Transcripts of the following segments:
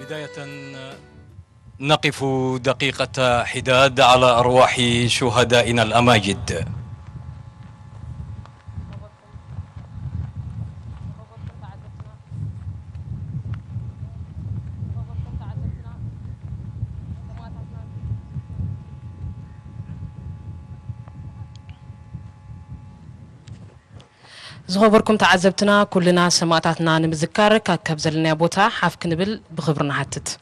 بداية نقف دقيقة حداد على أرواح شهدائنا الأماجد. زخبركم تعذبتنا كلنا سماعتنا نمذكر كاكب زلنا بوتا حاف كنبل بخبرنا حتت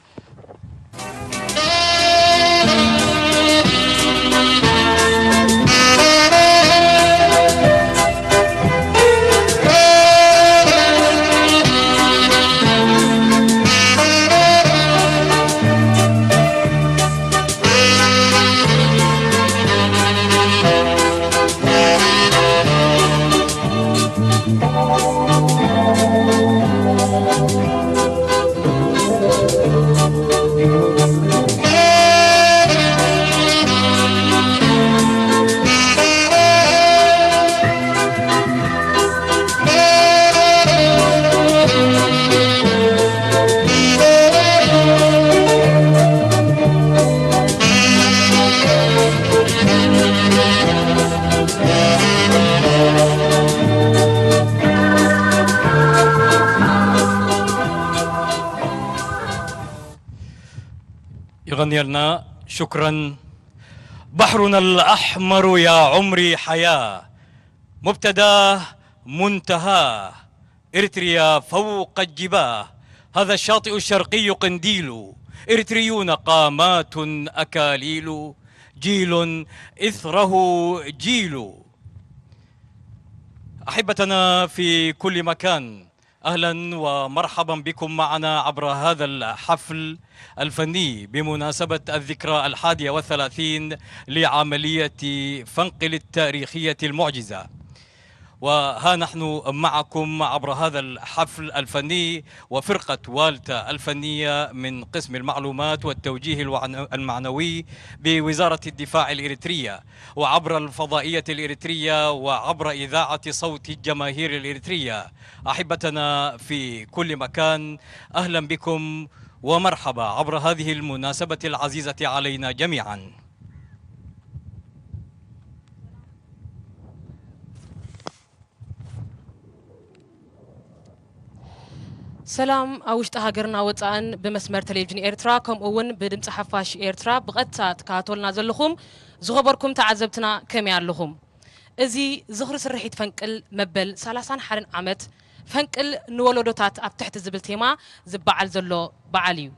يغني لنا شكرا. بحرنا الأحمر يا عمري حياة، مبتداه منتهاه، إريتريا فوق الجباه، هذا الشاطئ الشرقي قنديل، إريتريون قامات أكاليل، جيل إثره جيل. أحبتنا في كل مكان، أهلا ومرحبا بكم معنا عبر هذا الحفل الفني بمناسبة الذكرى 31 لعملية فنقل التاريخية المعجزة. وها نحن معكم عبر هذا الحفل الفني وفرقة والتا الفنية من قسم المعلومات والتوجيه المعنوي بوزارة الدفاع الإريترية، وعبر الفضائية الإريترية، وعبر إذاعة صوت الجماهير الإريترية. أحبتنا في كل مكان، أهلا بكم ومرحبا عبر هذه المناسبة العزيزة علينا جميعا. سلام أوشت هاجرنا وطعن بمسمار تلفزيون إيرترا كم أون بدمت حفاش إيرترا بغتا تكاتولنا زلخم زخبركم تعذبتنا كم يعلخم إزي زخر سرحيت فنقل مبل 30 حرن عمت فنقل نولودوتات أب تحت الزبل تيما زبعل زلو بعليو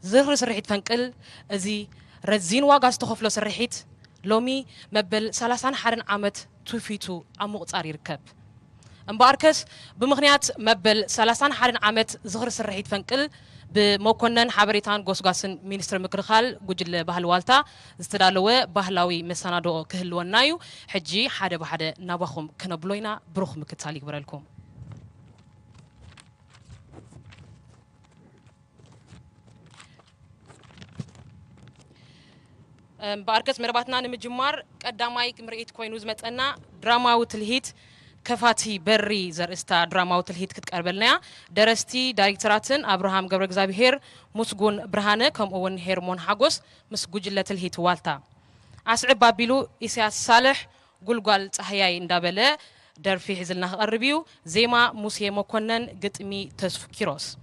زخر سرحيت فنقل إزي رزين واقع استخفلو سرحيت لومي مبل 30 حرن عمت توفيتو أموت يركب امباركس بمغنيات مبل 30 حرن عمت زغر سرحيت فنقل بموكونن حبريتان غوسغاسن مينستر مكرخال غجل بحال والتا استدالوه بحلاوي مسانادو كهلونايو حجي حدا بحدا نابخم كنبلوينا بروخ مكتالي برالكم. امباركس مرباتنا نمجمار قداماي مرئيت كوينو زمطنا دراما وتلهيت كفاتي بري زرستا دراما وتلهيت كتقربلنا درستي دايركتراتن ابراهام قبر እግዚአብሔር مسغون برهانه كم اون هيرمون حاغوس مسغجله تلهيت والتا اسعب بابيلو اسياس صالح غلغال صحياي اندابله درفي حزلنا قربيو زيما موسى مكونن قطمي تسف كيروس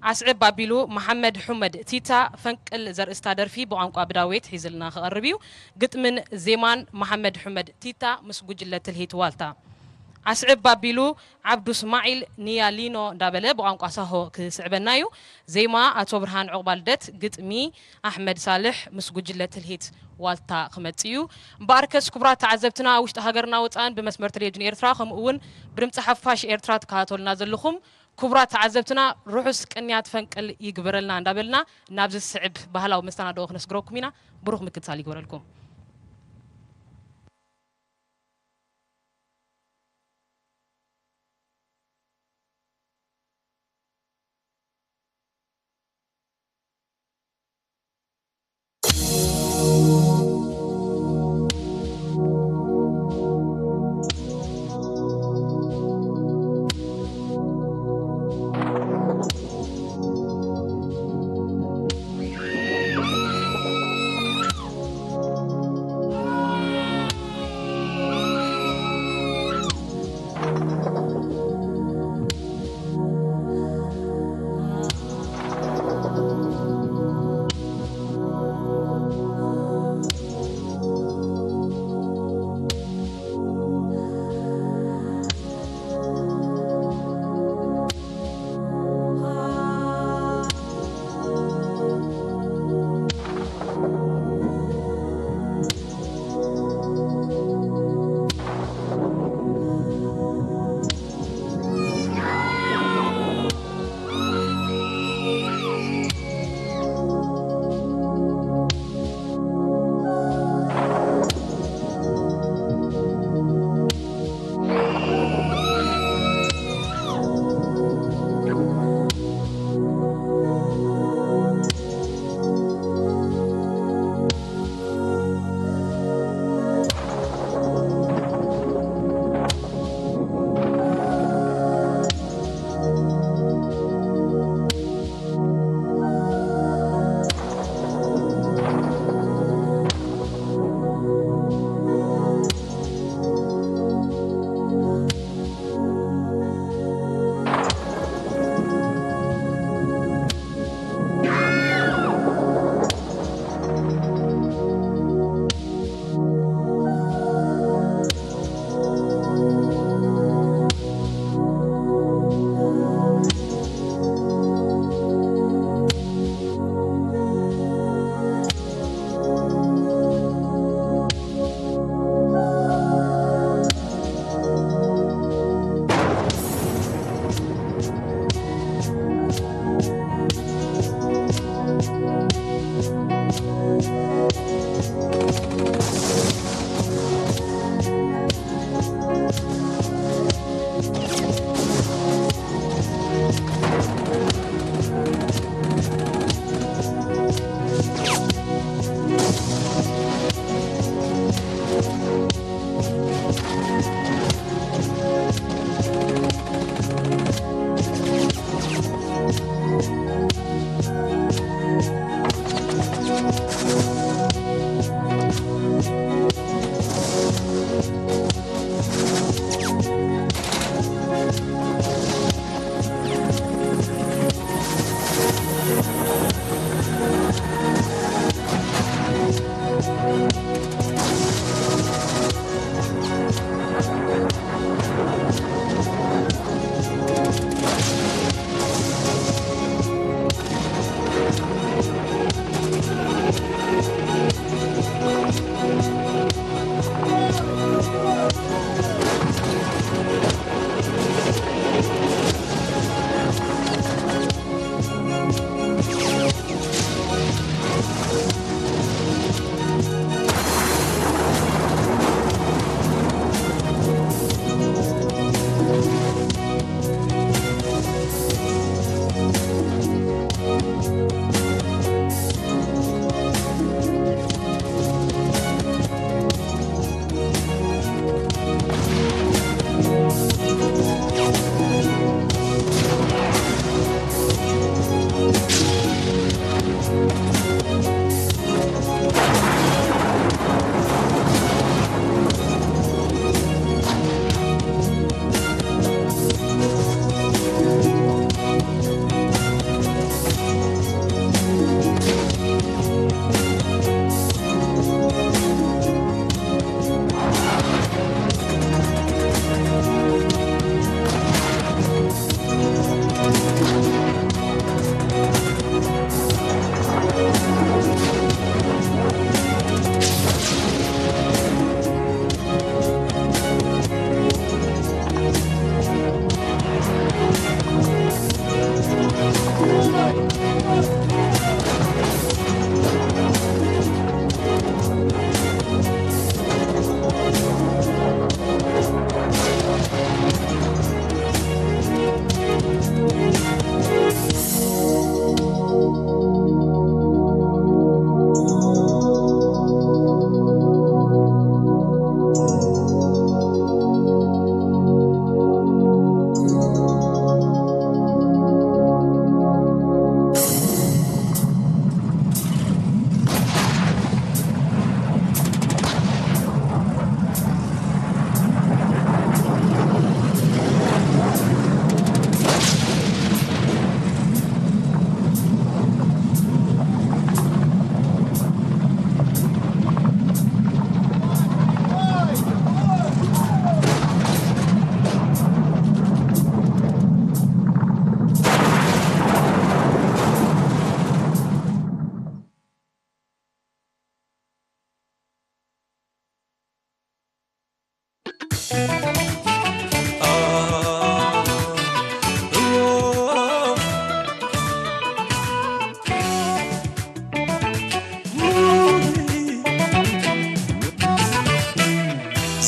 اسعب بابيلو محمد حمد تيتا فنقل زرستا درفي بقانقا بداويت حزلنا قربيو قطمن زيمان محمد حمد تيتا مسغجله تلهيت والتا أسعب بابيلو عبد اسماعيل نيالينو دابله بقانقا ساهو كسعبنايو زيما اتو برهان عقبالدت قطمي احمد صالح مسغجله تلهيت والتا خمطيو مباركس كبرات تعذبتنا وشت هاجرنا وطان بمسمر تلفزيون إيرترا خم اون برمص حفاش إيرترا تكاتولنا زلخم كبرات تعذبتنا روحس قنيات فنقل يغبرلنا اندابلنا نابز السعب بهلاو مستندو خنسغروكمينا بروخ مكتال يغبرلكم.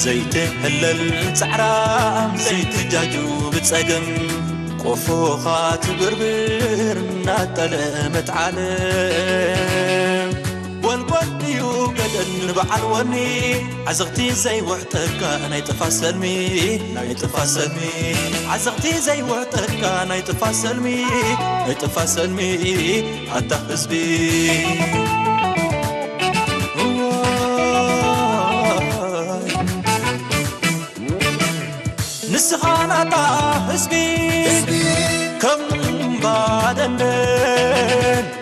زيت هلل تعرام زيت جاجو بتصقم قفوخات بربر ناتلمت عالم والبديو قدن بعلوني عزغتي زي وحتك انا يتفاصلمي عزغتي زي وحتك انا يتفاصلمي حتى حزبي نسخانا تا حزبي كم بعدن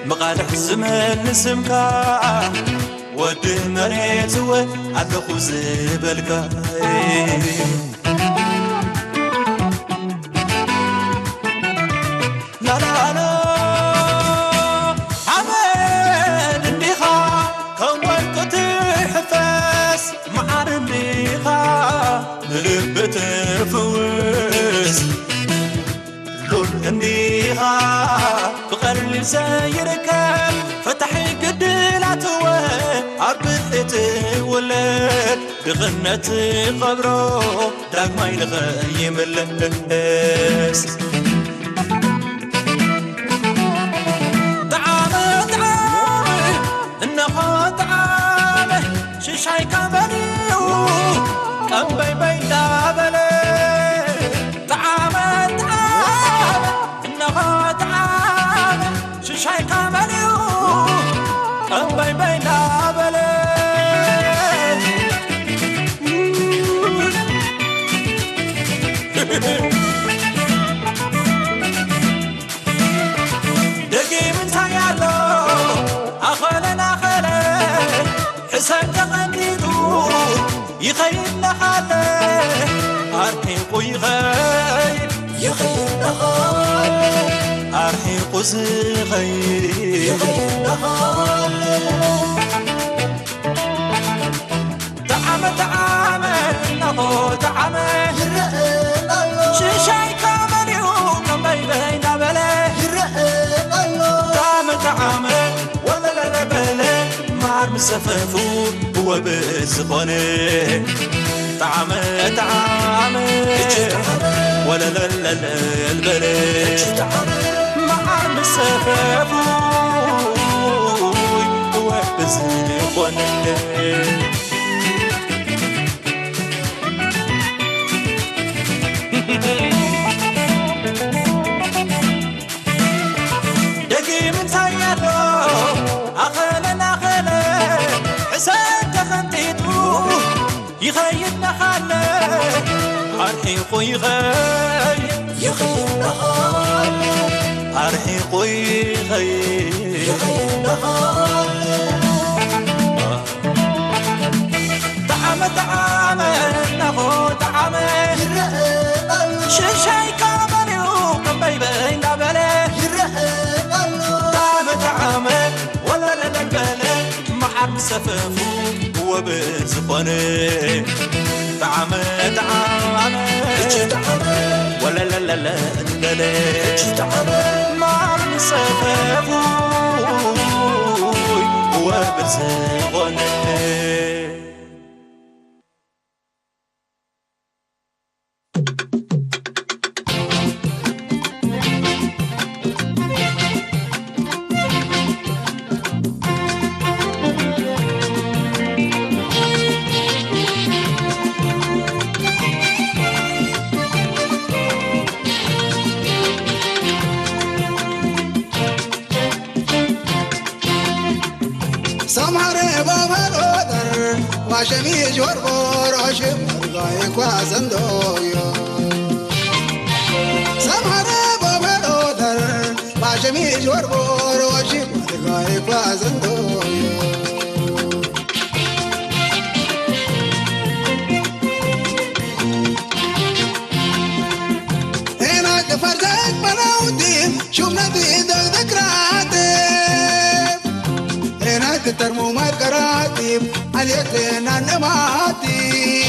مقالح زمن نسمكا ودي مريت وعلقو زبلكا لا لا لا عمل انديخا كم وقت حفاس معار انديخا لبت فوز لون انديخا بقرل زيركب فتحي قدلاتوه عبثت ولد بغنت قبرو داق ما يلغيم اللس تعامل انه تعامل ششاي كامليو كم بي دابلي تعامل انه تعامل ششاي كامليو كم بي دابلي دقي من تايالو أخلنا حسن تغنيدو يخيلنا خالي أرحيقو يخيلنا خالي أرحيقو زغير يخيلنا خالي تعامل نغو تعامل شيشاي كامل يوم بين بلي تعامل ولا لا بلي مار مسففو هو بزقوني تعامل ولا لا البلي مار مسففو هو بزقوني دقي من تايالو أخلنا حسن تخنتيتو يخيلنا خالي أرحيقو يخيلنا خالي أرحيقو يخيلنا خالي تعامل نغو تعامل شيشاي كامل يوم بين بلي تعامل ولا لا البلي مع مسففو هو بزقوني تعامل ولا لا البلي مع مسففو هو بزقوني شميج وربور عشب رغايك وزندويو سمهر بابلودر ما شميج وربور عشب رغايك وزندويو هناك فرزك مناودين شوف ندي ذكراتي هناك ترمو مرقراتي عليتنا نماتي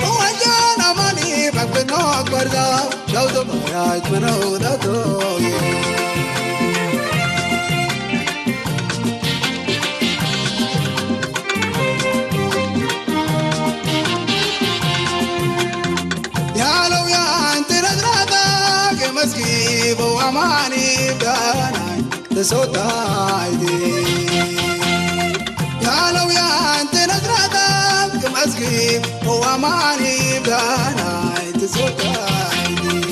وجانا ماني بقبنا أكبردا شوض مراج منودا توي مسكي بو أماني بدانا تسوتايدي يا لو يا أنت نزرتك مسكي بو أماني بدانا تسوتايدي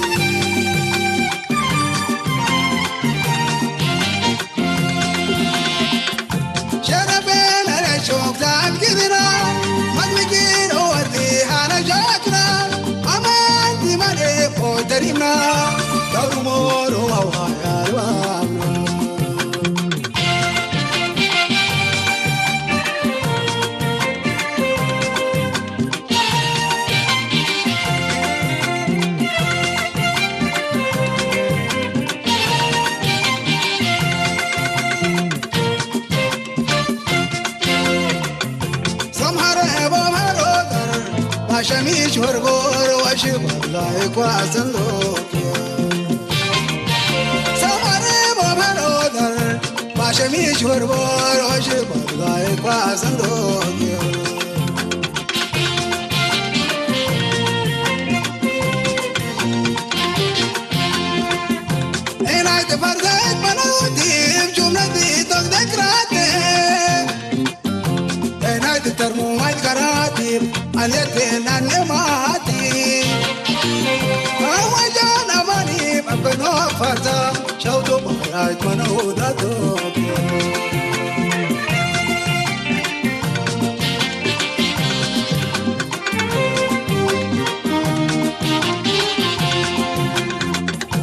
شرفنا لشوق ذاك كذنا مدمجين وردي أنا جاتنا أمان مالي قدرنا دور مور وهاي الوامنا شميش ورغور وشبر لا يكواسن لوكيا سمري بمرودر باشميش ورغور وشبر لا يكواسن لوكيا إناي تفرزت منودي بجملتي تذكراتي إناي تترمو ما يتكراتي اليتين النماتي أوجانا ماني ببنو فرزا شوتو مخراج منودا توكيو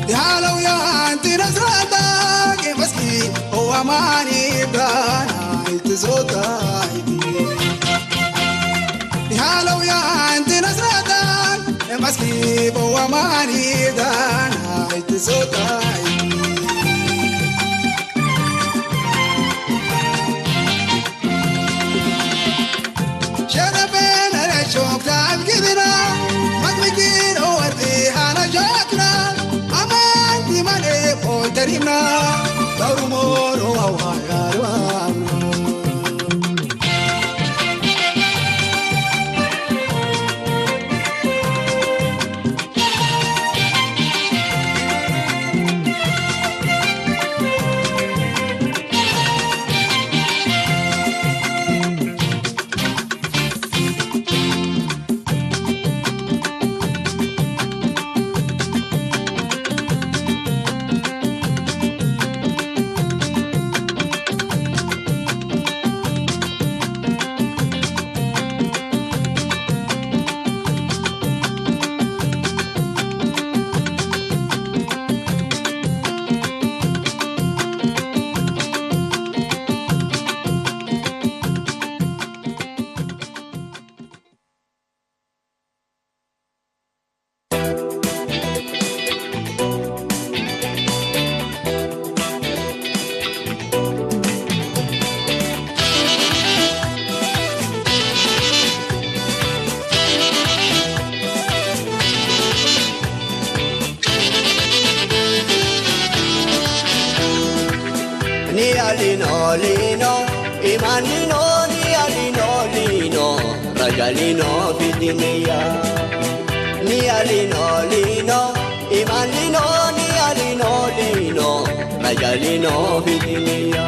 يا لو يا أنت نزرتك مسكي هو ماني بانا يتزوتاي يا لو يا أنت نزرتك مسكي بو ماني دانا يتزوتاي شرفنا لشوق ذاك كذنا مدمجين وردي أنا جاتنا أمان مالي قدرنا دور مور وهاي الوامنا Lino, lino, iman lino, nia lino, lino, raja lino, fitiniya. Nia lino, lino, iman lino, nia lino, lino, raja lino, fitiniya.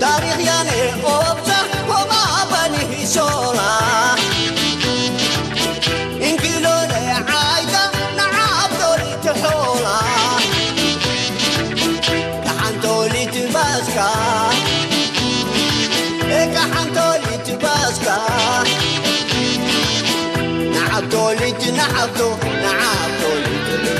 Tarikh yani obsa, homa bani sola. Inkilo le aida, naab doli txola. Kahan doli tbaska, kahan doli tbaska. Naab doli naab doli txola.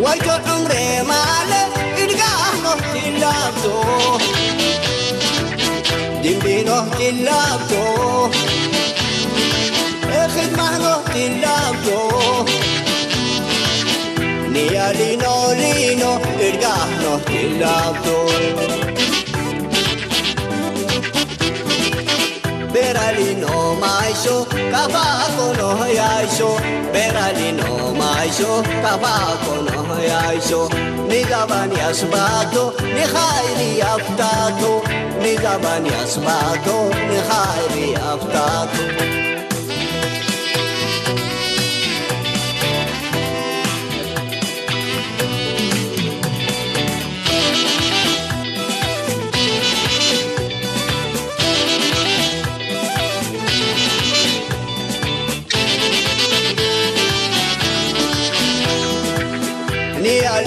ويجو عمري ماله إلقاه تلابتو دين بينه تلابتو نيا لينو لينو ارجعنا تلابتو Beralino maisho kabako no yaisho Beralino maisho kabako no yaisho Nidabani asbato ni khairi aftato Nidabani asbato ni khairi aftato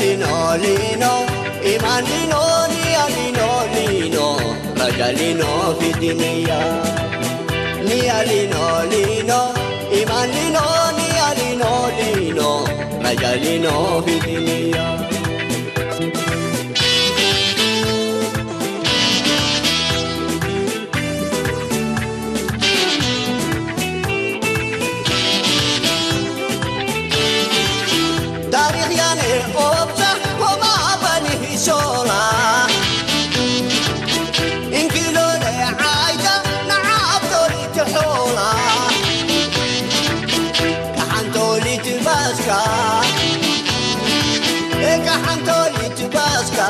Lino, lino, iman lino, nia lino, lino, raja lino, fitiniya. Nia lino, lino, iman lino, nia lino, lino, raja lino, fitiniya. Tarikh yani obsa wama bani shola inkilo le aida na'abtoli tihula kahantoli tibaska kahantoli tibaska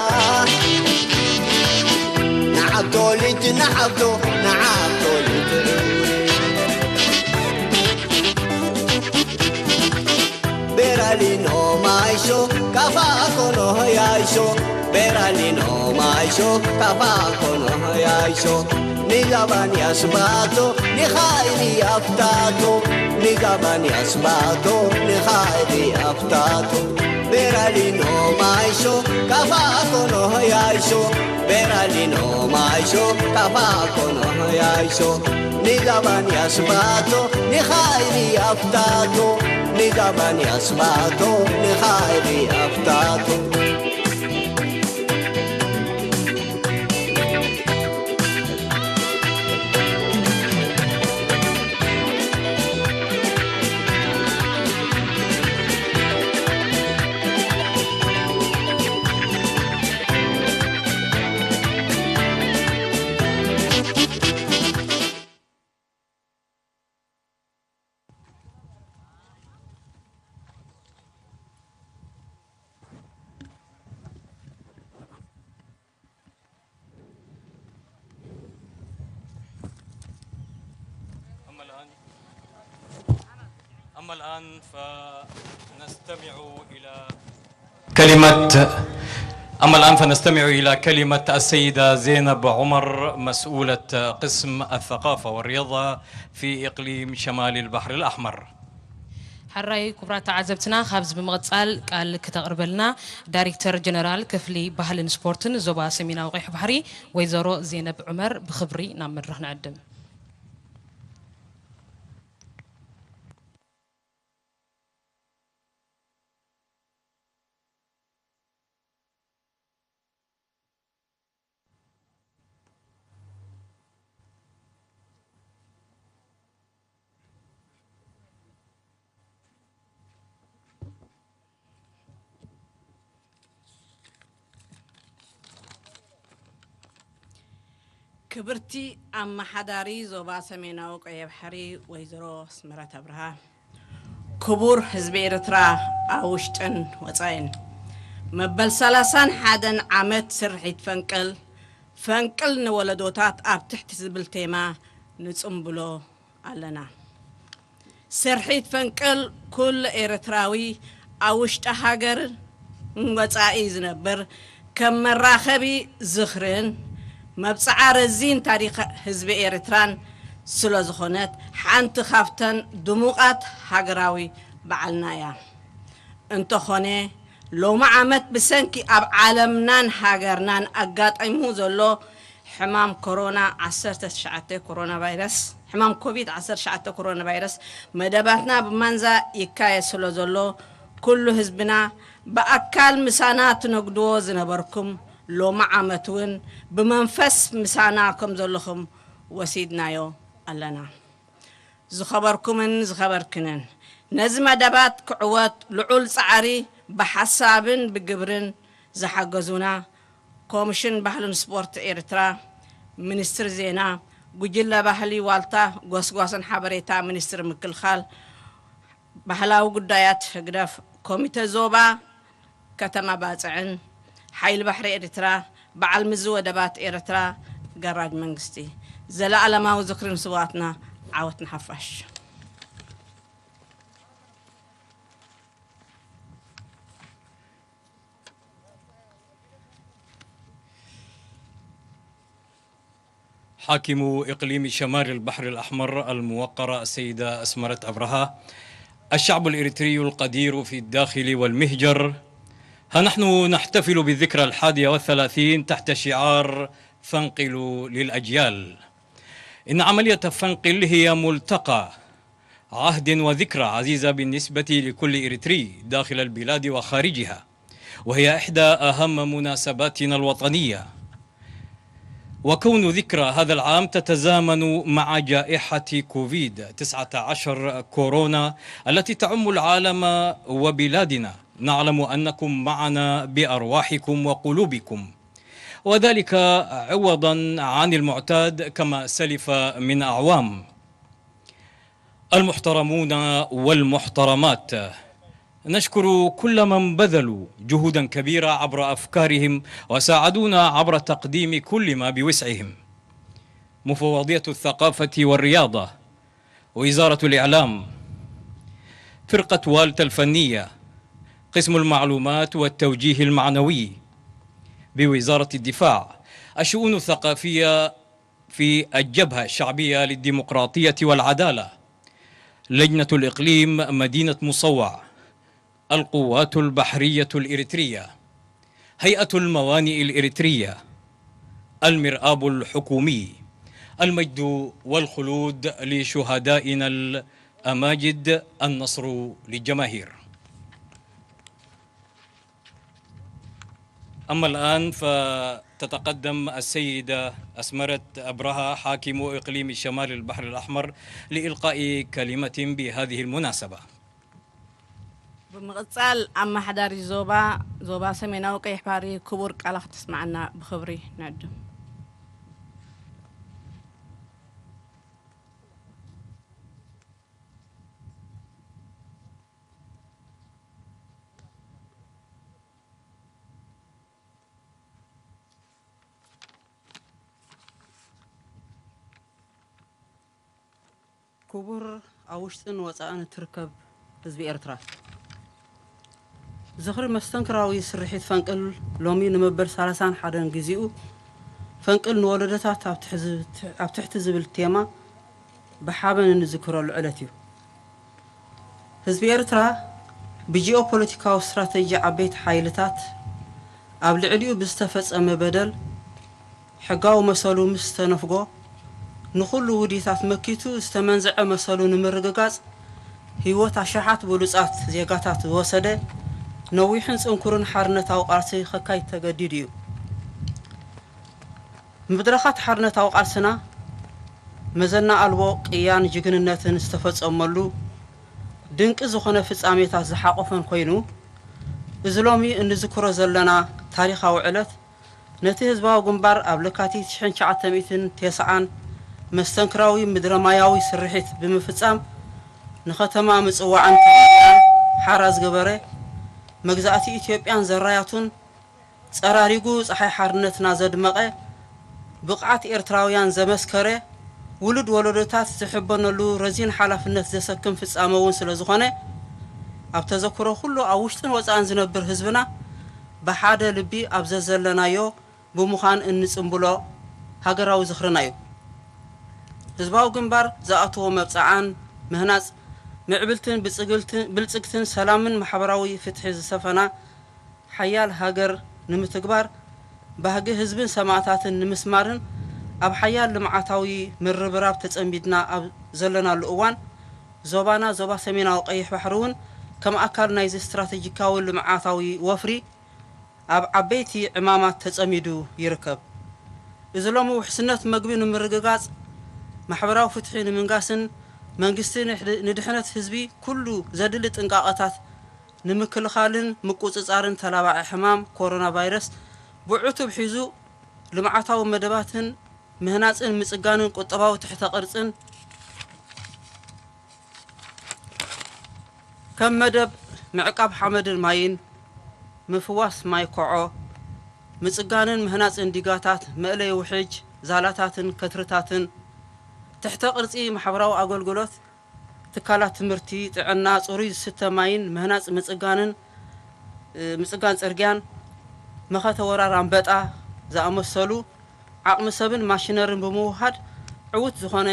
na'abtoli tina'abto na'abtoli Beralino maisho kabako no yaisho Beralino maisho kabako no yaisho Nidabani asbato ni khairi aftato Nidabani asbato ni khairi aftato Beralino maisho kabako no yaisho Beralino maisho kabako no yaisho Nidabani asbato ni khairi aftato Nidabani asbato ni khairi aftato أما الآن فنستمع إلى كلمة السيدة زينب عمر مسؤولة قسم الثقافة والرياضة في إقليم شمال البحر الأحمر. حراي كبرات عزبتنا خابز بمغتصال قال كتقربلنا دايركتور جنرال كفلي بحلن سبورتن زوبا سمينا وقيح بحري ويزارو زينب عمر بخبري نعمل رح نقدم. كبرتي أما حداري زوبا سمينا وقيا بحري ويزرو سمرات أبرها كبور حزب إرترا أوشتن وطاين مبل سلاسان حدن عمت سرحيت فنقل نولدوتات أب تحت زبلتيما نتصنبلو علنا سرحيت فنقل كل إرتراوي أوشت هاجر وطائي زنبر كم مراخبي زخرن مبصع رزين تاريخ حزب إرتران سلازخونات حانت خافتن دموقات هاجراوي بعلنايا انتو خوني لو ما عمت بسنكي أب عالمنان هاجرنان أقات أيمو زلو حمام كورونا 10 شعته كورونا فيروس حمام كوفيد 10 شعته كورونا فيروس مدباتنا بمنزا يكاي سلازلو كل حزبنا بأكل مسانات نقدو زنبركم لو ما عمتون بمنفس مساناكم زلخم وسيدنا يو ألنا زخبركمن زخبركنن نزم دبات كعوات لعول صعري بحسابن بجبرن زحجزونا كومشن بحلن سبورت إيرترا منستر زينا جوجلا بحلي والتا غوسغوسن حبريتا منستر مكلخال بحلاو قدايات قداف كوميتا زوبا كتما باتعن حيل بحر إيرترا بعل مزوة دبات إيرترا قراج منقستي زلا على ما وذكرن سواتنا عاوت نحفش حاكم إقليم شمال البحر الأحمر الموقرة السيدة أسمرة أبرهة، الشعب الإريتري القدير في الداخل والمهجر، ها نحن نحتفل بالذكرى 31 تحت شعار فنقل للأجيال. إن عملية فنقل هي ملتقى عهد وذكرى عزيزة بالنسبة لكل إريتري داخل البلاد وخارجها، وهي إحدى أهم مناسباتنا الوطنية. وكون ذكرى هذا العام تتزامن مع جائحة كوفيد-19 كورونا التي تعم العالم وبلادنا، نعلم أنكم معنا بأرواحكم وقلوبكم، وذلك عوضا عن المعتاد كما سلف من أعوام. المحترمون والمحترمات، نشكر كل من بذلوا جهودا كبيرة عبر أفكارهم وساعدونا عبر تقديم كل ما بوسعهم. مفوضية الثقافة والرياضة، وزارة الإعلام، فرقة والتا الفنية، قسم المعلومات والتوجيه المعنوي بوزارة الدفاع، الشؤون الثقافية في الجبهة الشعبية للديمقراطية والعدالة، لجنة الإقليم مدينة مصوع، القوات البحرية الإريترية، هيئة الموانئ الإريترية، المرآب الحكومي، المجد والخلود لشهدائنا الأماجد، النصر للجماهير. أما الآن فتتقدم السيدة أسمرة أبرهة حاكم إقليم شمال البحر الأحمر لإلقاء كلمة بهذه المناسبة. بمقصال أما حداري زوبا سمينا وقيح باري كبور قالخ تسمعنا بخبري نعدم. كبور أوشتن وصان تركب حزب إرترا زخر مستنكراوي سرحيت فنقل لومي نمبر سالسان حدن جزيئو فنقل نولدتات أبتحت زبل تيما بحابن نذكر العلتيو حزب إرترا بجيو بوليتيكا واستراتيجي عبيت حايلتات قبل عليو بستفز أما بدل حقاو مسالو مستنفقو نخل وديثات مكيتو استمنزع مسالو نمرقاز هيوت عشحات بولوصات زيغاتات وسده نويحن صنكرن حرنتاو قارسي خكاي تجديديو مدرخات حرنتاو قارسنا مزنا البو قيان جግንነትን استفصملو ድንቅ ዝኾነ ፍጻሜታት ዝሓቆፈን ኮይኑ እዝሎሚ እንዝክሮ ዘለና ታሪኻዊ ዕለት ነቲ ህዝባዊ ግንባር ኣብ ለካቲት 1990 መስተንክራዊ ምድረማያዊ ስርሒት ብምፍጻም ንኸተማ ምጽዋዕን ተባብዓን ሓራዝ ገበረ መግዛእቲ ኢትዮጵያን ዘራያቱን ጸራሪጉ ፀሓይ ሓርነትና ዘድመቀ ብቕዓት ኤርትራውያን ዘመስከረ ውሉድ ወለዶታት ዝሕበነሉ ረዚን ሓላፍነት ዘሰክም ፍጻመውን ስለ ዝኾነ ኣብ ተዘክሮ ሁሉ ኣብ ውሽጥን ወፃእን ዝነብር ህዝብና ብሓደ ልቢ ኣብ ዘዘለናዮ ብምዃን እንጽምብሎ ሃገራዊ ዝኽርና እዩ ህዝባዊ ግንባር ዝኣተዎ መብጻዓን ምህናጽ ምዕብልትን ብልጽግትን ሰላምን ማሕበራዊ ፍትሒ ዝሰፈና ሓያል ሃገር ንምትግባር ባህጊ ህዝብን ሰማዕታትን ንምስማርን ኣብ ሓያል ልምዓታዊ ምርብራብ ተጸምቢድና ኣብ ዘለናሉ እዋን ዞባና ዞባ ሰሜናዊ ቀይሕ ባሕሪ እውን ከም ኣካል ናይ ስትራቴጂካዊ ልምዓታዊ ወፍሪ ኣብ ዓበይቲ ዕማማት ተጸሚዱ ይርከብ እዚ ሎሚ ውሕስነት መግቢ ንምርግጋጽ ማሕበራዊ ፍትሒ ንምንጋስን መንግስቲ ንድሕነት ህዝቢ ኩሉ ዘድሊ ጥንቃቐታት ንምክልኻልን ምቁፅጻርን ተላባዒ ሕማም ኮሮና ቫይረስ ብዕቱብ ሒዙ ልምዓታዊ መደባትን ምህናፅን ምጽጋንን ቁጠባዊ ትሕተ ቅርጽን ከም መደብ ምዕቃብ ሓመድን ማይን ምፍዋስ ማይ ኮዖ ምጽጋንን ምህናፅን ዲጋታት መእለይ ውሕጅ ዛላታትን ከትርታትን ትሕተ ቅርጺ ማሕበራዊ ኣገልግሎት ትካላት ትምህርቲ ጥዕና ጽሩይ ዝስተ ማይን ምህናፅ ምጽጋን ጽርግያን መኸተ ወራር አንበጣ ዝኣመሰሉ ዓቕሚ ሰብን ማሽነርን ብምውሃድ ዕውት ዝኾነ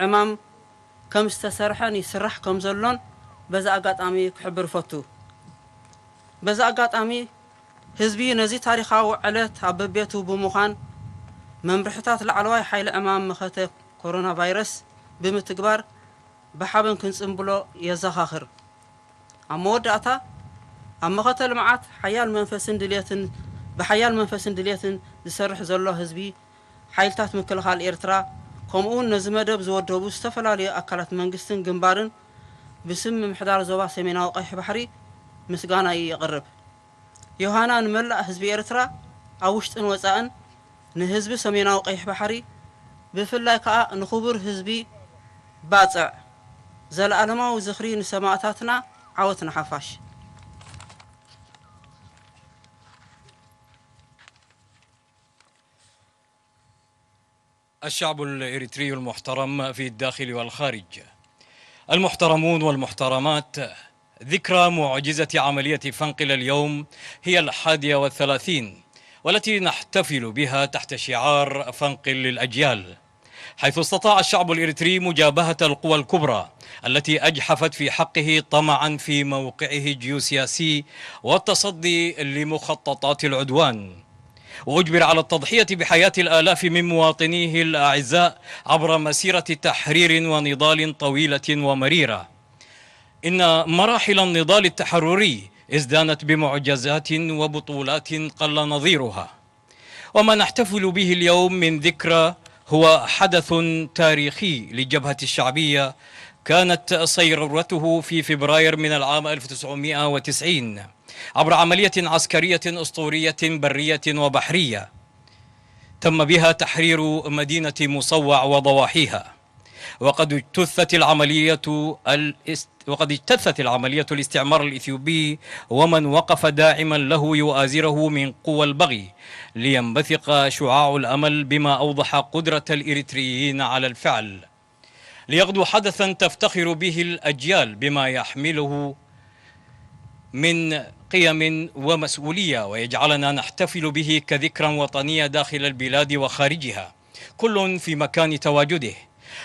ዕማም ከም ዝተሰርሐን ይስራሕ ከም ዘሎን በዛ ኣጋጣሚ ክሕብር ፈቱ በዛ ኣጋጣሚ ህዝቢ ነዚ ታሪኻዊ ዕለት ኣብ በቤቱ ብምዃን መምርሕታት ላዕለዋይ ሓይሊ ዕማም መኸተ ኮሮና ቫይረስ ብምትግባር ብሓበን ክንጽምብሎ የዘኻኽር ኣብ መወዳእታ ኣብ መኸተ ልምዓት ብሓያል መንፈስን ድልየትን ዝሰርሕ ዘሎ ህዝቢ ሓይልታት ምክልኻል ኤርትራ ከምኡውን ነዚ መደብ ዝወደቡ ዝተፈላለዩ ኣካላት መንግስትን ግንባርን بسم محدار زوبا سميناو قيح بحري مسغانا يقرب يوهانا نملأ حزب إرترا أوشتن وزاءن نحزب سميناو قيح بحري بفلاي كا نخبر حزبي باطع زل ألما وزخري نسماعتاتنا عوتنا حفاش الشعب الإريتري المحترم في الداخل والخارج، المحترمون والمحترمات، ذكرى معجزة عملية فنقل اليوم هي 31 والتي نحتفل بها تحت شعار فنقل للأجيال، حيث استطاع الشعب الإريتري مجابهة القوى الكبرى التي أجحفت في حقه طمعا في موقعه الجيوسياسي والتصدي لمخططات العدوان، وأجبر على التضحية بحياة الآلاف من مواطنيه الأعزاء عبر مسيرة تحرير ونضال طويلة ومريرة. إن مراحل النضال التحرري ازدانت بمعجزات وبطولات قل نظيرها، وما نحتفل به اليوم من ذكرى هو حدث تاريخي للجبهة الشعبية كانت صيرورته في فبراير من العام 1990 عبر عملية عسكرية أسطورية برية وبحرية تم بها تحرير مدينة مصوع وضواحيها، وقد اجتثت العملية الاستعمار الإثيوبي ومن وقف داعما له يؤازره من قوى البغي لينبثق شعاع الأمل بما أوضح قدرة الإريتريين على الفعل، ليغدو حدثا تفتخر به الأجيال بما يحمله من قيم ومسؤولية، ويجعلنا نحتفل به كذكرى وطنية داخل البلاد وخارجها، كل في مكان تواجده،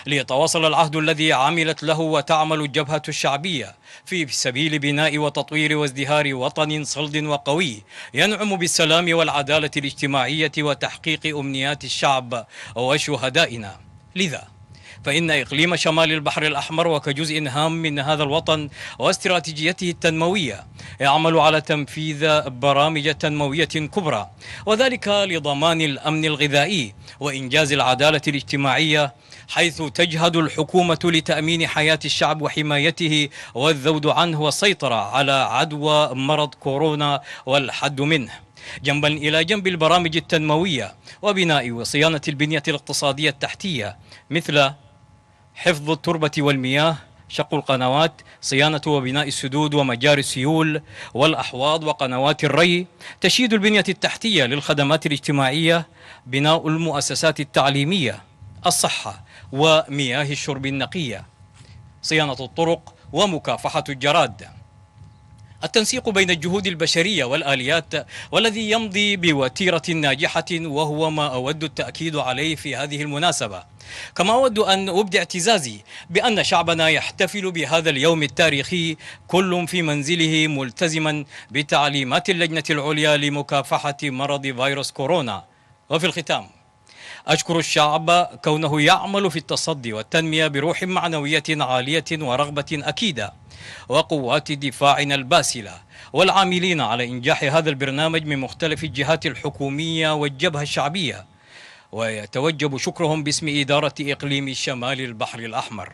ليتواصل العهد الذي عملت له وتعمل الجبهة الشعبية في سبيل بناء وتطوير وازدهار وطن صلد وقوي ينعم بالسلام والعدالة الاجتماعية وتحقيق أمنيات الشعب وشهدائنا. لذا فإن إقليم شمال البحر الأحمر وكجزء هام من هذا الوطن واستراتيجيته التنموية يعمل على تنفيذ برامج تنموية كبرى، وذلك لضمان الأمن الغذائي وإنجاز العدالة الاجتماعية، حيث تجهد الحكومة لتأمين حياة الشعب وحمايته والذود عنه والسيطرة على عدوى مرض كورونا والحد منه، جنبا إلى جنب البرامج التنموية وبناء وصيانة البنية الاقتصادية التحتية مثل حفظ التربة والمياه، شق القنوات، صيانة وبناء السدود ومجاري السيول والأحواض وقنوات الري، تشييد البنية التحتية للخدمات الاجتماعية، بناء المؤسسات التعليمية، الصحة ومياه الشرب النقية، صيانة الطرق ومكافحة الجراد. التنسيق بين الجهود البشرية والآليات والذي يمضي بوتيرة ناجحة، وهو ما أود التأكيد عليه في هذه المناسبة. كما أود أن أبدي اعتزازي بأن شعبنا يحتفل بهذا اليوم التاريخي كل في منزله ملتزما بتعليمات اللجنة العليا لمكافحة مرض فيروس كورونا. وفي الختام أشكر الشعب كونه يعمل في التصدي والتنمية بروح معنوية عالية ورغبة أكيدة، وقوات دفاعنا الباسلة والعاملين على إنجاح هذا البرنامج من مختلف الجهات الحكومية والجبهة الشعبية، ويتوجب شكرهم باسم إدارة إقليم شمال البحر الأحمر.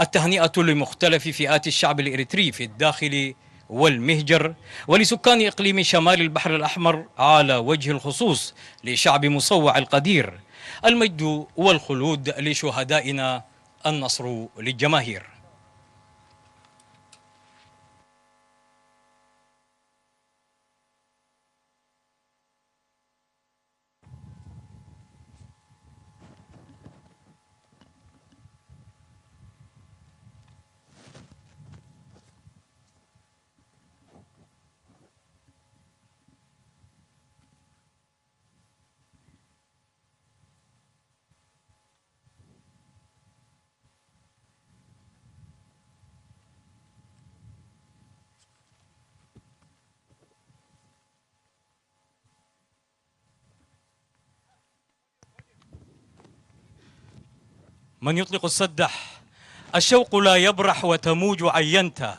التهنئة لمختلف فئات الشعب الإريتري في الداخل والمهجر، ولسكان إقليم شمال البحر الأحمر على وجه الخصوص لشعب مصوع القدير. المجد والخلود لشهدائنا، النصر للجماهير. من يطلق السدح الشوق لا يبرح وتموج عينت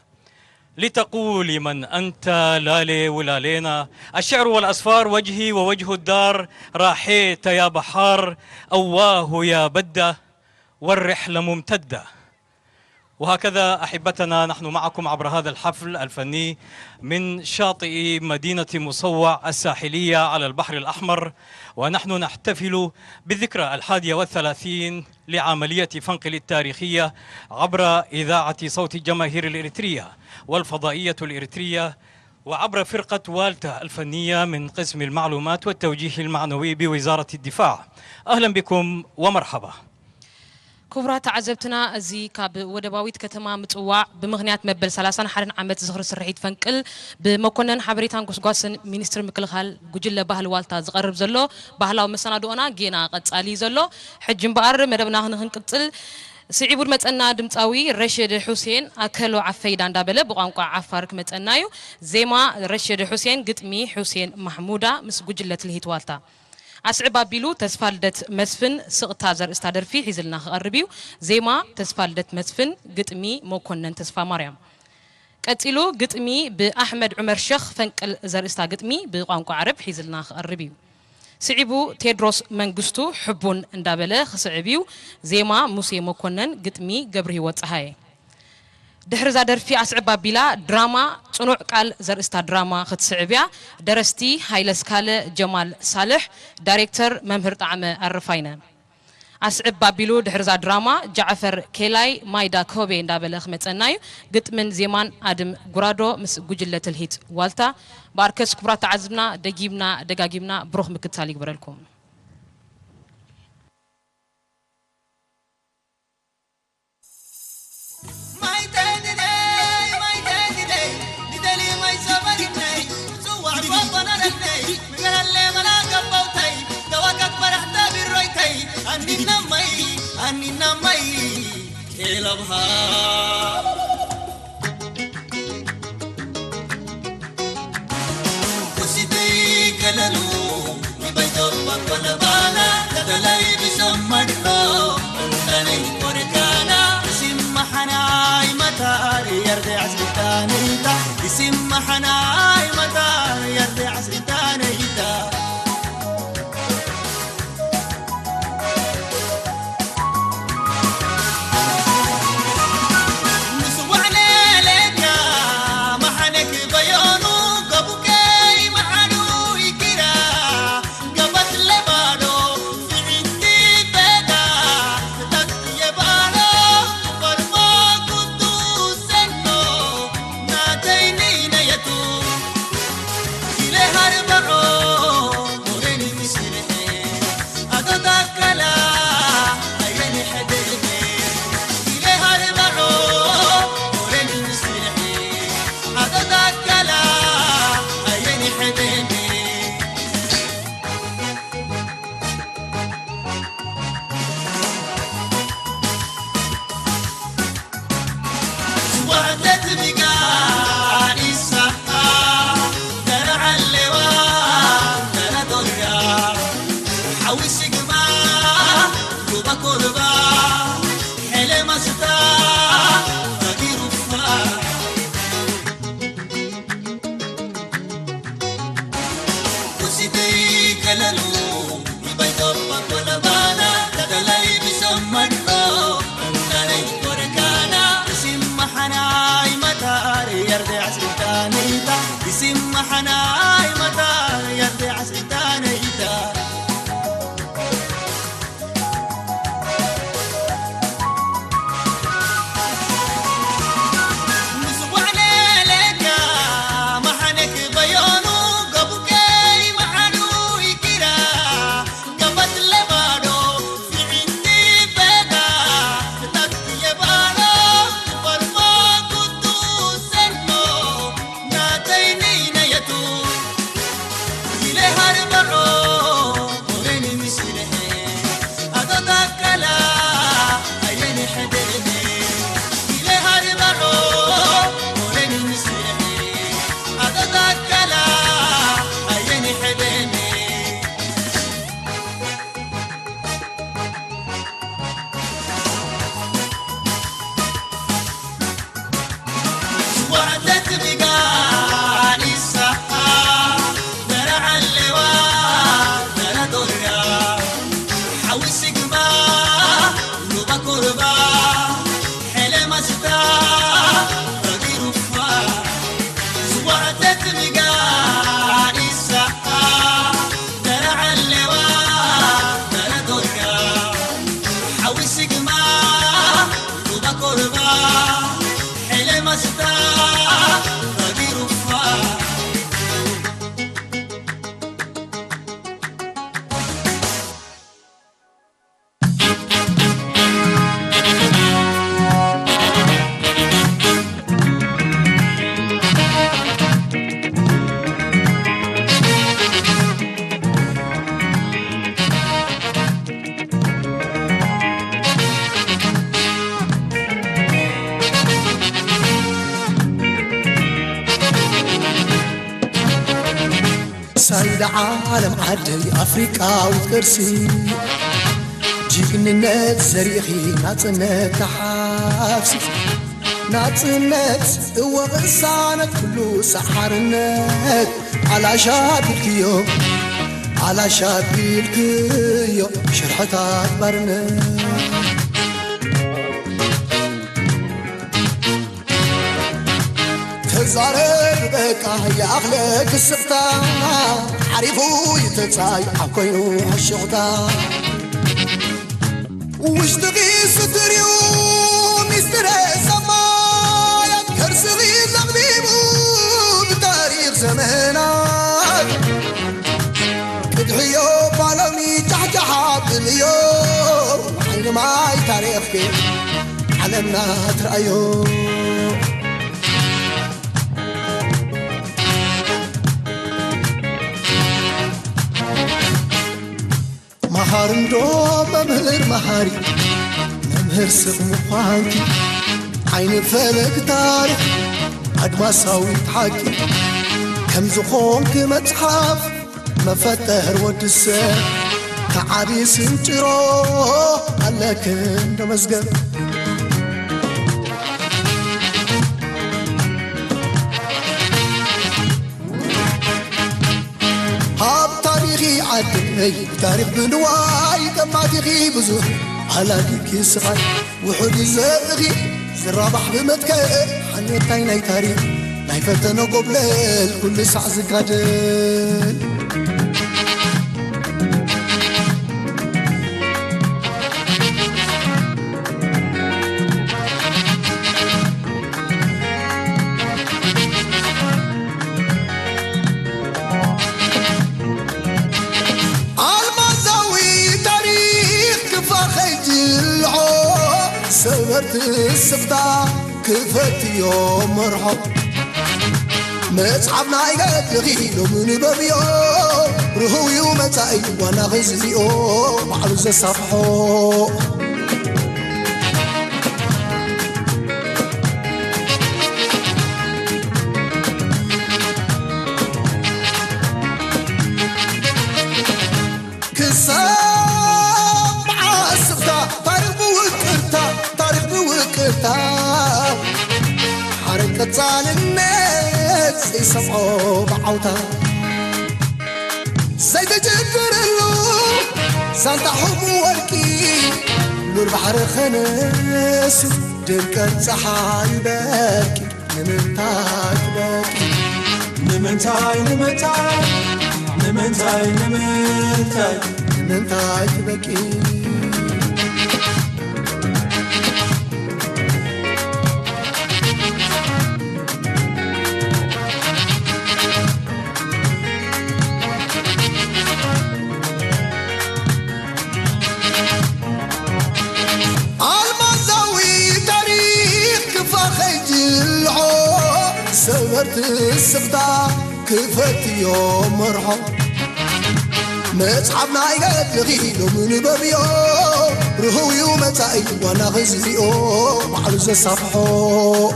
لتقول من أنت لا لي ولا لينا. الشعر والأسفار وجهي ووجه الدار، راحيت يا بحار أواه يا بدة والرحلة ممتدة. وهكذا أحبتنا نحن معكم عبر هذا الحفل الفني من شاطئ مدينة مصوع الساحلية على البحر الأحمر، ونحن نحتفل بالذكرى 31 لعملية فنقل التاريخية عبر إذاعة صوت الجماهير الإريترية والفضائية الإريترية وعبر فرقة والتا الفنية من قسم المعلومات والتوجيه المعنوي بوزارة الدفاع. أهلا بكم ومرحبا. كبرات عزبتنا أزي كاب ودباويت كتما متوع بمغنيات مبل 31 عامات زخر سرحيت فنقل بمكونن حبريتان قسقاسن مينستر مكلخال جوجل بهل والتا زقرب زلو بهلاو مسنادونا جينا قصالي زلو حجم بقر مدبنا هنقصل سعيبود متنا دمصاوي رشيد حسين اكلو عفيدا اندابله بقانقا عفار كمتنايو زيما رشيد حسين قطمي حسين محمودا مس جوجلت الهيت والتا أسعب بيلو تسفالدت مسفن سقطا زر استادر في حزلنا غربيو زيما تسفالدت مسفن قطمي موكونن تسفا مريم قتلو قطمي بأحمد عمر شيخ فنقل زر استا قطمي بقانقا عرب حزلنا غربيو سعيبو تيدروس منغستو حبون اندابله خسعبيو زيما موسي موكونن قطمي قبري وصحاي دحر زادر في أسعب بيلا دراما صنوع قال زر استا دراما ختصعبيا درستي هايلسكاله جمال صالح دايركتور ممهر طعم الرفاينه أسعب بابيلو دحر زاد دراما جعفر كيلاي مايدا كوبي اندابله خمصنايو قطمن زيمان ادم غرادو مس جوجله الهيت والتا باركس كبرات عزبنا دغيبنا دغاغيبنا بروخ مكتالي غبرلكم أني نمي كلبها وسيدي كللو نبيتو بقول بالا تدلي بسمرو أنني كوركانا اسم حناي متى يرجع عسرتاني دا اسم حناي متى يرجع عسرتاني دا محناي مدار يدي عسيتان إيدا نسوعني لك محنك بيانو قبوكي محنو يكرا قبط لبانو في عندي بدا تتكي يبانو فرما كنتو سنو ناتيني نيتو إلي هربعو وريني مسيره أتذكلا أيني حديني إلي هربعو وريني مسيره أتذكلا أيني حديني وعدت بقاني السحاب درع اللواء درع درع حوي سقما لوبا كربا حلم استا رقي رفا وعدت بقاني السحاب درع اللواء درع درع حوي سقما لوبا كربا حلم استا رقي رفا سيد عالم عدي أفريقيا وتكرسي جيجننت زريخي ناتنت تحافسي ناتنت وغسانت كله سحرنت على شابكيو على شابكيو شرحتات برنت تزارب بك يا أخلك السبتا عرفو يتتاي عكوينو الشغتا وش تغي ستريو مستر سمايا كرسغي تقديمو بتاريخ زمانات كدحيو بالمي جحجحات اليوم عين ماي تاريخك علمنا ترأيو مهارندو ممهر مهاري ممهر سموانكي عين فلك تاريخ أدماساوي تحكي كم زخونك متحف مفتهر ودسة كعبي سنترو عليك اندمزقر تاريخي عدي تاريخ بنواي كما تغي بزور على ديك يسغي وحدي زغي زرابح بمتكا حنيتاي ناي تاريخ ناي فتنا قبلل كل ساعة زقادل سورت السفتا كفت يوم مرحب مصحبنا يقلغيلو من ببيو رهوي ومتاي وانا غزيو معروز الصفحو كسام مع السفتا تاريخ بوكرتا حركة ظالمات يسمعوا بعوتا زي تجبر اللو سانتا حب وركي نور بحر خناس دنكت صحاي باكي نمتاك باكي نمنتاي نمنتاي نمنتاي نمنتاي نمنتاي تبكي سبرت السبطة كفت يوم مرحب مصحبنا يقد لغيلو من بابيو رهو يوم تاي وانا غزيو معرز صفحو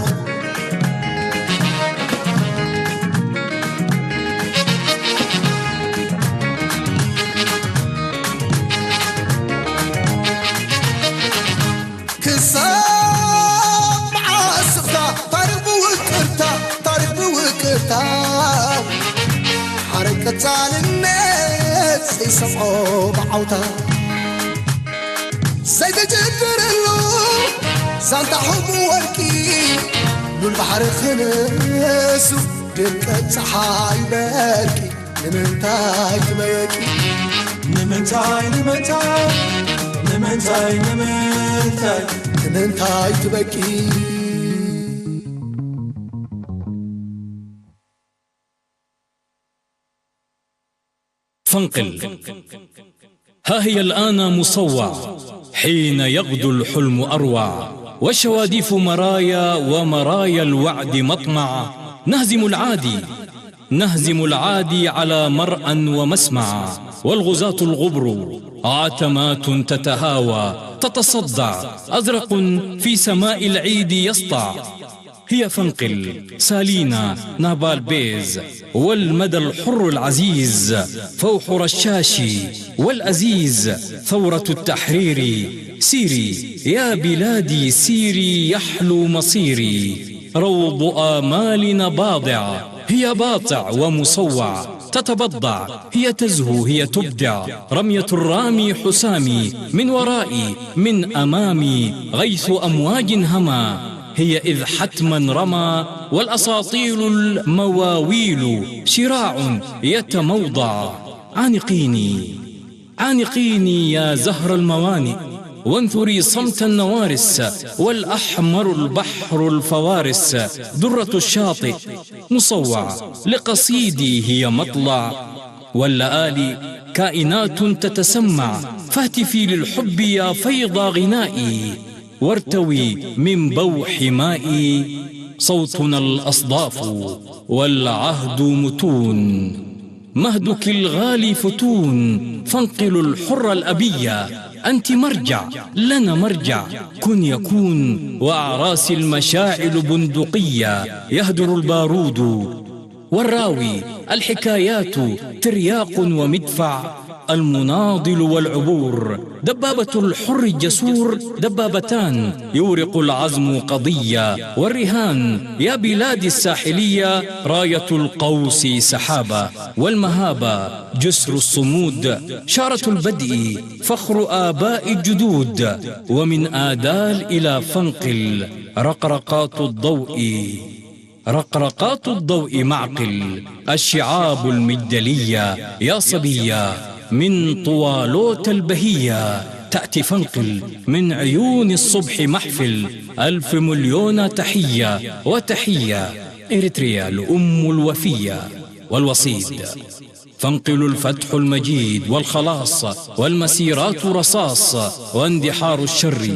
حركة الناس يسمعوا بعوتا سيد جدر اللو سانتا حب وركي بالبحر خنسو دمكة صحاي باركي نمنتاي تبكي نمنتاي نمنتاي نمنتاي نمنتاي نمنتاي تبكي فانقل ها هي الآن مصوع حين يغدو الحلم أروع والشواديف مرايا ومرايا الوعد مطمع نهزم العادي على مرأى ومسمع والغزاة الغبر عتمات تتهاوى تتصدع أزرق في سماء العيد يسطع هي فانقل سالينا نابال بيز والمدى الحر العزيز فوح رشاشي والأزيز ثورة التحرير سيري يا بلادي سيري يحلو مصيري روض آمالنا باضع هي باطع ومصوع تتبضع هي تزهو هي تبدع رمية الرامي حسامي من ورائي من أمامي غيث أمواج هما هي إذ حتما رمى والأساطيل المواويل شراع يتموضع عانقيني يا زهر الموانئ وانثري صمت النوارس والأحمر البحر الفوارس درة الشاطئ مصوع لقصيدي هي مطلع واللآلي كائنات تتسمع فاهتفي للحب يا فيض غنائي وارتوي من بوح مائي صوتنا الأصداف والعهد متون مهدك الغالي فتون فانقل الحر الأبية أنت مرجع لنا مرجع كن يكون وأعراس المشاعل بندقية يهدر البارود والراوي الحكايات ترياق ومدفع المناضل والعبور دبابة الحر الجسور دبابتان يورق العزم قضية والرهان يا بلادي الساحلية راية القوس سحابة والمهابة جسر الصمود شارة البدء فخر آباء الجدود ومن آدال إلى فانقل رقرقات الضوء معقل الشعاب المجدلية يا صبية من طوالوت البهية تأتي فانقل من عيون الصبح محفل 1,000 مليون تحية وتحية إريتريا الأم الوفية والوصيد فانقل الفتح المجيد والخلاص والمسيرات رصاص واندحار الشر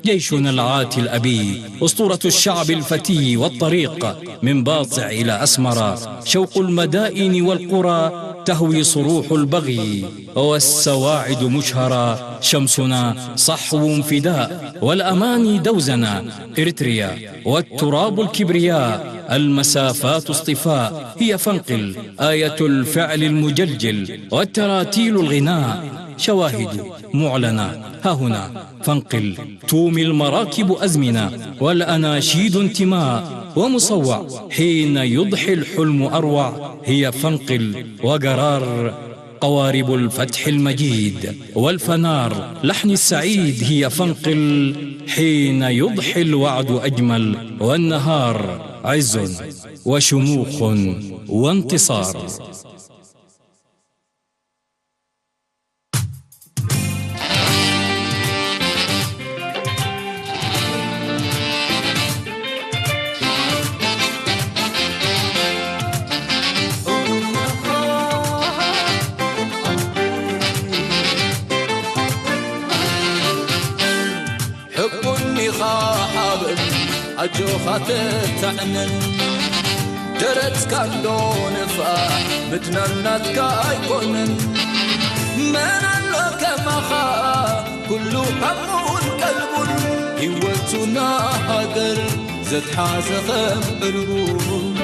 جيشنا العاتي الأبي أسطورة الشعب الفتي والطريق من باطع إلى أسمر شوق المدائن والقرى تهوي صروح البغي والسواعد مشهرة شمسنا صحو فداء والأماني دوزنا إريتريا والتراب الكبرياء المسافات اصطفاء هي فانقل آية الفعل المجلجل والتراتيل الغناء شواهد معلنة ها هنا فانقل تومي المراكب أزمنة والأناشيد انتماء ومصوع حين يضحي الحلم أروع هي فانقل وقرار قوارب الفتح المجيد والفنار لحن السعيد هي فانقل حين يضحي الوعد أجمل والنهار عز وشموخ وانتصار. حبني خاحب أجوخة تعنن درت كالو نفاح متننتك أيكونن من اللوك مخا كله همون قلبون هيوتنا هدر زد حازخم قلبون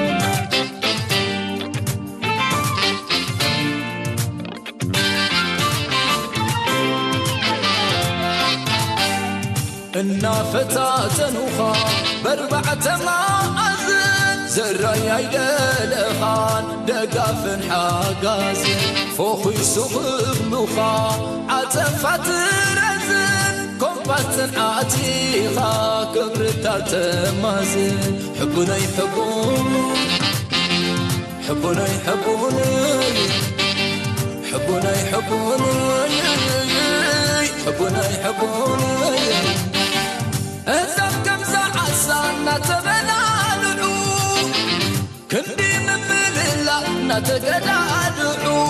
إنا فتاتنوخا بربعة مأذن زراي عيدلخان دقافن حاقازن فوخي سخب نوخا عتفات رزن كومباتن عتيخا كبرتات مازن حبنا يحبون حبنا يحبون حبنا يحبون حبنا يحبون أزم كم ساعة سانا تبنالعو كندي من مللا نتقدادعو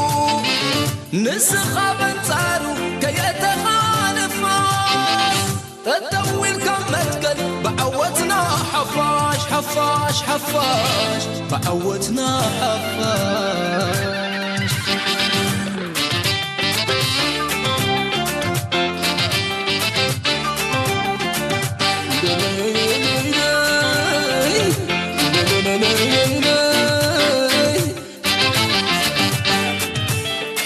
نسخة بنتارو كي يتخالفا تدويل كم متقل بعوتنا حفاش حفاش حفاش بعوتنا حفاش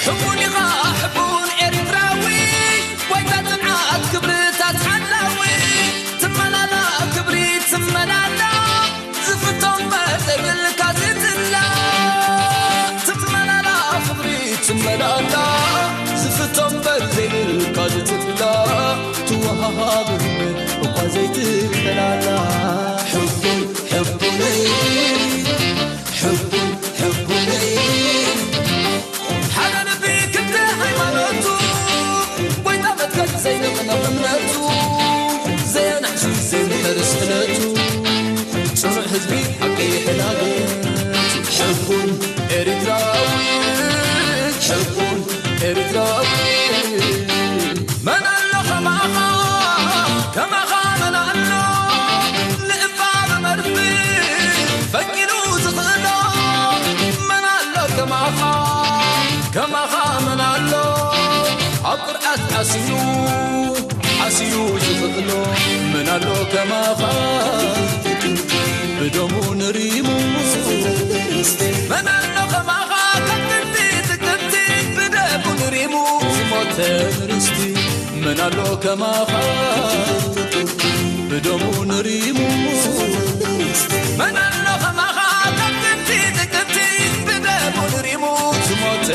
حبوني غاحبون إريتراوي ويتاتن عاد كبريتات حلاوي تملالا كبريت تملالا زفتهم بردق الكازيت الله تملالا كبريت تملالا زفتهم بردق الكازيت الله توهابهم وقازيت الكلالا حبون حبوني حبون حبوني حالا نبيك انت حيواناتو وينا بدك زين من ضمناتو زين عشان زين رسالاتو صنع حزبي حقي حلاقات حبون إريتراوي حبون إريتراوي من الله خماخا كما خامن الله لإنفار مرفي فكروا زغلا من الله كما خامن الله عبرات حسيو زغلا من الله كما خام بدمو نريمو من الله كما خام كتبتي بدمو نريمو موت رستي من الله كما خام بدمو نريمو من الله كما خام كتبتي بدمو نريمو موت